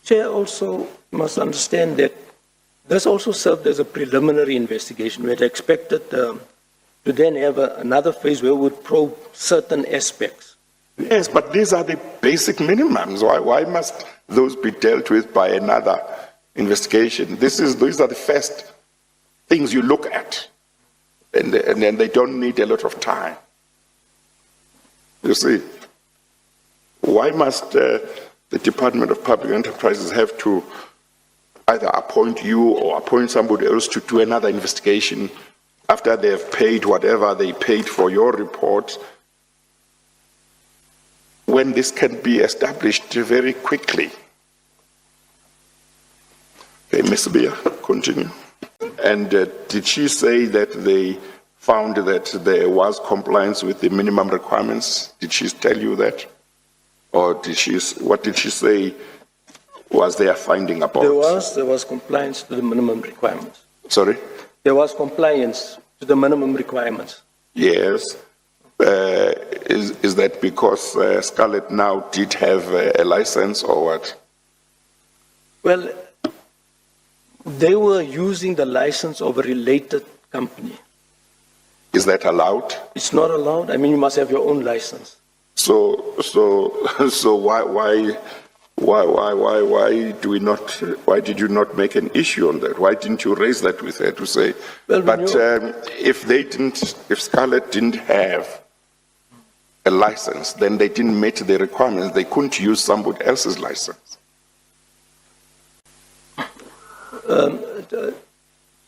Chair, also must understand that this also served as a preliminary investigation. We had expected to then have another phase where we would probe certain aspects. Yes, but these are the basic minimums. Why must those be dealt with by another investigation? These are the first things you look at, and then they don't need a lot of time. You see, why must the Department of Public Enterprises have to either appoint you or appoint somebody else to do another investigation after they have paid whatever they paid for your report, when this can be established very quickly? Okay, Ms. Bia, continue. And did she say that they found that there was compliance with the minimum requirements? Did she tell you that? Or what did she say was their finding about? There was compliance to the minimum requirements. Sorry? There was compliance to the minimum requirements. Yes. Is that because Scarlett now did have a license or what? Well, they were using the license of a related company. Is that allowed? It's not allowed. I mean, you must have your own license. So why did you not make an issue on that? Why didn't you raise that with her to say, well, but if Scarlett didn't have a license, then they didn't meet the requirements, they couldn't use somebody else's license?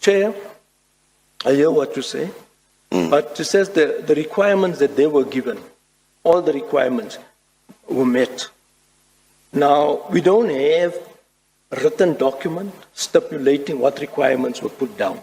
Chair, I hear what you say, but it says the requirements that they were given, all the requirements were met. Now, we don't have a written document stipulating what requirements were put down.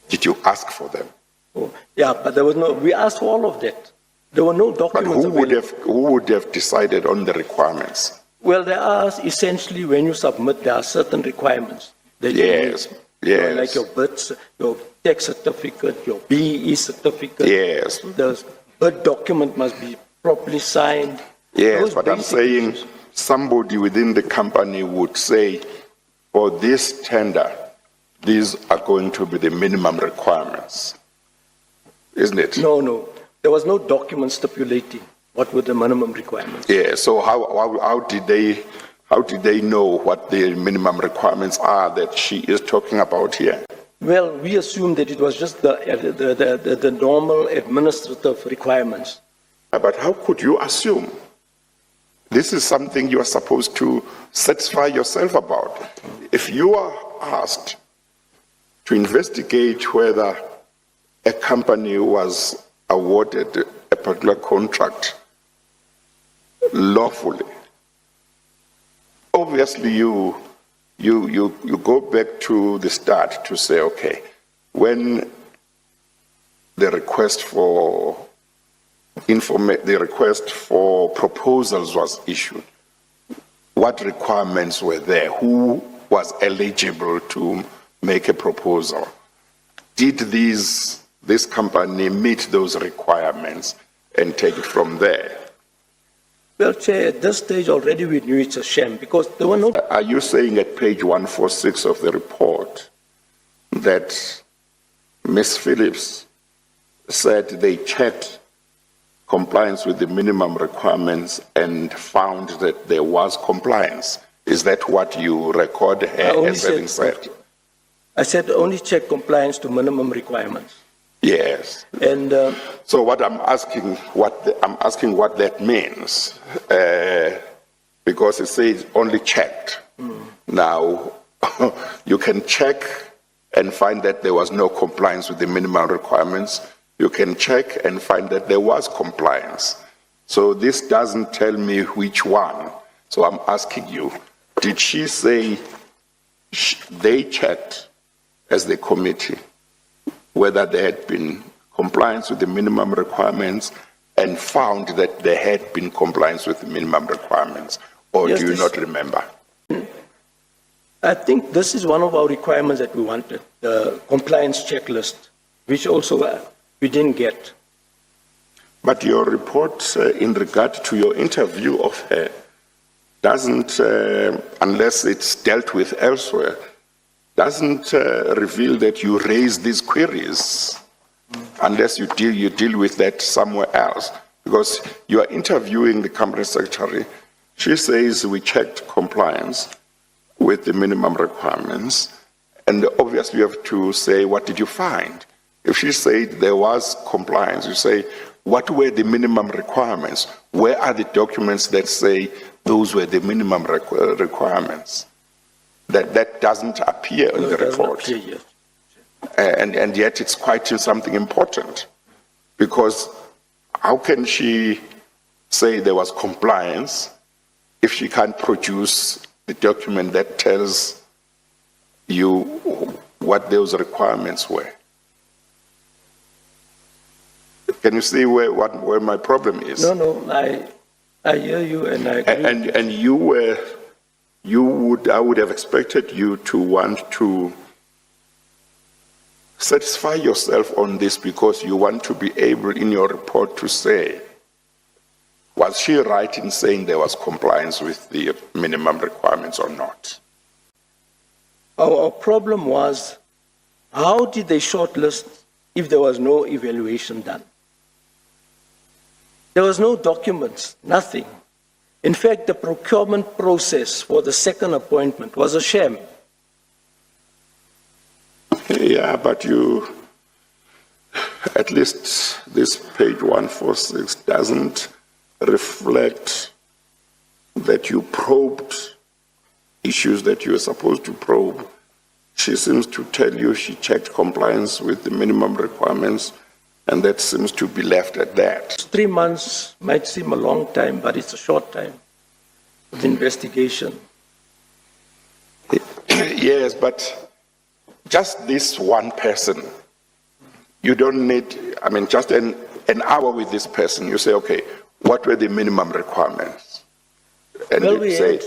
Did you ask for them? Oh, yeah, but there was no, we asked for all of that. There were no documents. But who would have decided on the requirements? Well, there are essentially, when you submit, there are certain requirements. That yes, you need, yes. like your birth, your tax certificate, your BE certificate. Yes. The birth document must be properly signed. Yes, but I'm saying issues. Somebody within the company would say, for this tender, these are going to be the minimum requirements. Isn't it? No. There was no document stipulating what were the minimum requirements. Yeah, so how did they know what the minimum requirements are that she is talking about here? Well, we assumed that it was just the normal administrative requirements. But how could you assume? This is something you are supposed to satisfy yourself about. If you are asked to investigate whether a company was awarded a particular contract lawfully, obviously you go back to the start to say, okay, when the request for proposals was issued, what requirements were there? Who was eligible to make a proposal? Did this company meet those requirements, and take it from there? Well, Chair, at this stage already we knew it's a sham because there were no... Are you saying at page 146 of the report that Ms. Phillips said they checked compliance with the minimum requirements and found that there was compliance? Is that what you record her as having said? I said only check compliance to minimum requirements. Yes. And so what I'm asking what that means, because it says only checked. Now you can check and find that there was no compliance with the minimum requirements. You can check and find that there was compliance. So this doesn't tell me which one. So I'm asking you, did she say they checked as the committee whether there had been compliance with the minimum requirements and found that there had been compliance with the minimum requirements? Or yes, do you not remember? I think this is one of our requirements that we wanted, the compliance checklist, which also we didn't get. But your report in regard to your interview of her doesn't, unless it's dealt with elsewhere, doesn't reveal that you raise these queries unless you deal with that somewhere else. Because you are interviewing the company secretary. She says we checked compliance with the minimum requirements, and obviously you have to say, what did you find? If she said there was compliance, you say, what were the minimum requirements? Where are the documents that say those were the minimum requirements? That doesn't appear in the report. And yet it's quite something important, because how can she say there was compliance if she can't produce the document that tells you what those requirements were? Can you see where my problem is? No, I hear you and I agree. And I would have expected you to want to satisfy yourself on this, because you want to be able in your report to say, was she right in saying there was compliance with the minimum requirements or not? Our problem was, how did they shortlist if there was no evaluation done? There was no documents, nothing. In fact, the procurement process for the second appointment was a sham. Yeah, but at least this page 146 doesn't reflect that you probed issues that you were supposed to probe. She seems to tell you she checked compliance with the minimum requirements, and that seems to be left at that. 3 months might seem a long time, but it's a short time of investigation. Yes, but just this one person, you don't need, just an hour with this person, you say, okay, what were the minimum requirements? And Well, you say,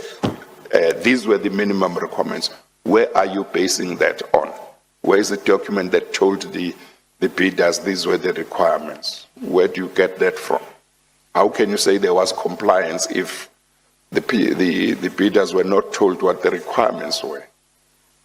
these were the minimum requirements. Where are you basing that on? Where is the document that told the bidders these were the requirements? Where do you get that from? How can you say there was compliance if the bidders were not told what the requirements were?